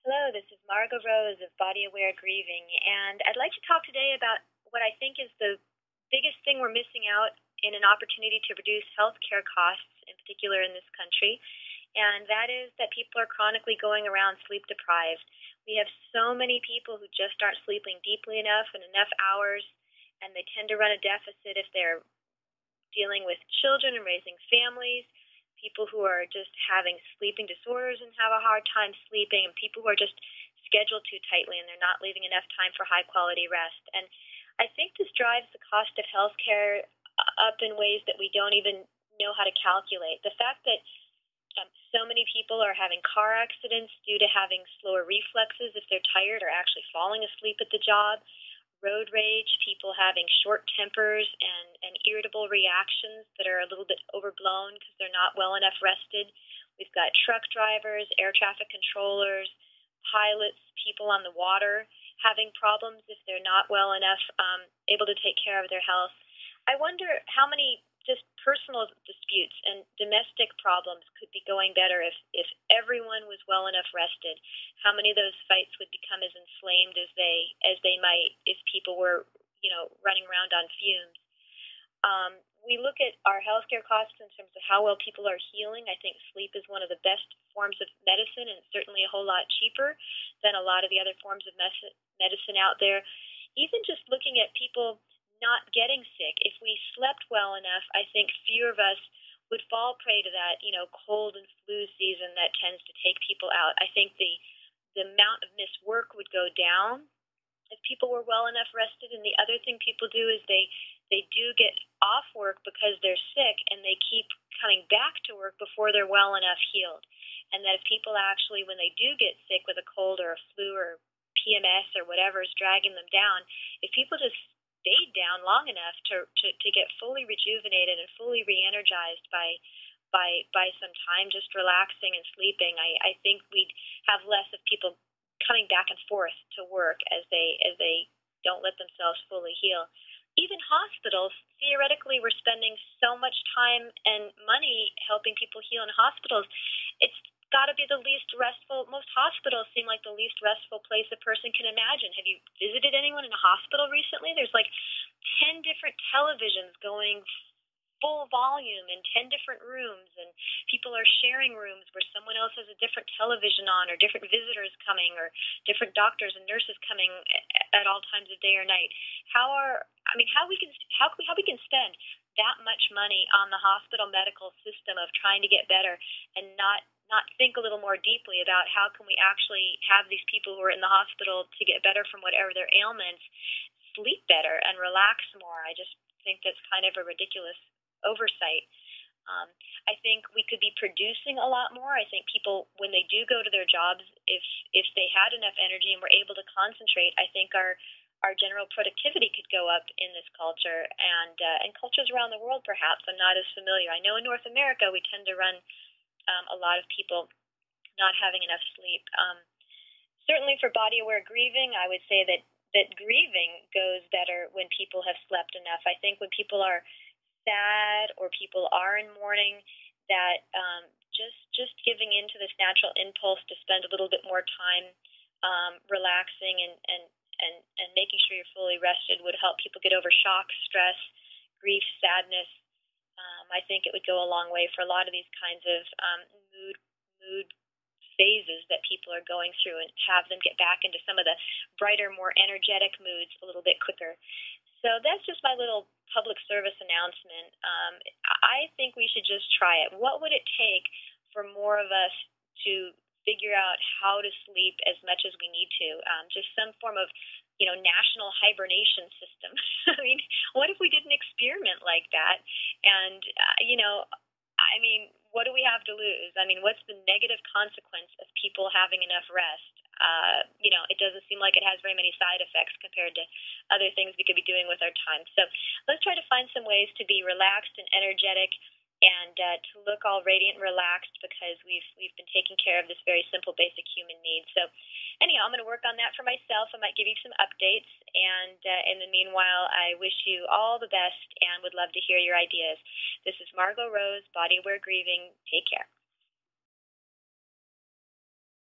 Hello, this is Margot Rose of Body Aware Grieving, and I'd like to talk today about what I think is the biggest thing we're missing out in an opportunity to reduce healthcare costs, in particular in this country, and that is that people are chronically going around sleep deprived. We have so many people who just aren't sleeping deeply enough and enough hours, and they tend to run a deficit if they're dealing with children and raising families, people who are just having sleeping disorders and have a hard time sleeping, and people who are just scheduled too tightly and they're not leaving enough time for high quality rest. And I think this drives the cost of healthcare up in ways that we don't even know how to calculate. The fact that so many people are having car accidents due to having slower reflexes if they're tired or actually falling asleep at the job, road rage, people having short tempers and irritable reactions that are a little bit overblown because they're not well enough rested. We've got truck drivers, air traffic controllers, pilots, people on the water having problems if they're not well enough able to take care of their health. I wonder how many just personal disputes and domestic problems could be going better if everyone was well enough rested. How many of those fights would become as inflamed as they might if people were, running around on fumes. We look at our healthcare costs in terms of how well people are healing. I think sleep is one of the best forms of medicine and certainly a whole lot cheaper than a lot of the other forms of medicine out there. Even just looking at people not getting sick. If we slept well enough, I think fewer of us would fall prey to that, cold and flu season that tends to take people out. I think the amount of missed work would go down if people were well enough rested. And the other thing people do is they do get off work because they're sick and they keep coming back to work before they're well enough healed. And that if people actually, when they do get sick with a cold or a flu or PMS or whatever is dragging them down, if people just stayed down long enough to get fully rejuvenated and fully re-energized by some time just relaxing and sleeping, I think we'd have less of people coming back and forth to work as they don't let themselves fully heal. Even hospitals, theoretically, we're spending so much time and money helping people heal in hospitals. It's got to be the least restful. Most hospitals seem like the least restful place a person can imagine. Have you visited anyone in a hospital recently? There's like 10 different televisions going full volume in 10 different rooms, and people are sharing rooms where someone else has a different television on, or different visitors coming, or different doctors and nurses coming at all times of day or night. How we can spend that much money on the hospital medical system of trying to get better and not think a little more deeply about how can we actually have these people who are in the hospital to get better from whatever their ailments sleep better and relax more. I just think that's kind of a ridiculous oversight. I think we could be producing a lot more. I think people, when they do go to their jobs, if they had enough energy and were able to concentrate, I think our general productivity could go up in this culture and cultures around the world. Perhaps I'm not as familiar. I know in North America we tend to run a lot of people not having enough sleep. Certainly for body aware grieving, I would say that grieving goes better when people have slept enough. I think when people are sad or people are in mourning, that just giving in to this natural impulse to spend a little bit more time relaxing and making sure you're fully rested would help people get over shock, stress, grief, sadness. I think it would go a long way for a lot of these kinds of mood phases that people are going through, and have them get back into some of the brighter, more energetic moods a little bit quicker. So that's just my little public service announcement. I think we should just try it. What would it take for more of us to figure out how to sleep as much as we need to? Just some form of, national hibernation system. I mean, what if we did an experiment like that? And, what do we have to lose? I mean, what's the negative consequence of people having enough rest? It doesn't seem like it has very many side effects compared to other things we could be doing with our time. So let's try to find some ways to be relaxed and energetic and to look all radiant and relaxed because we've been taking care of this very simple, basic human need. So anyhow, I'm going to work on that for myself. I might give you some updates. And in the meanwhile, I wish you all the best and would love to hear your ideas. This is Margot Rose, Body Aware Grieving. Take care.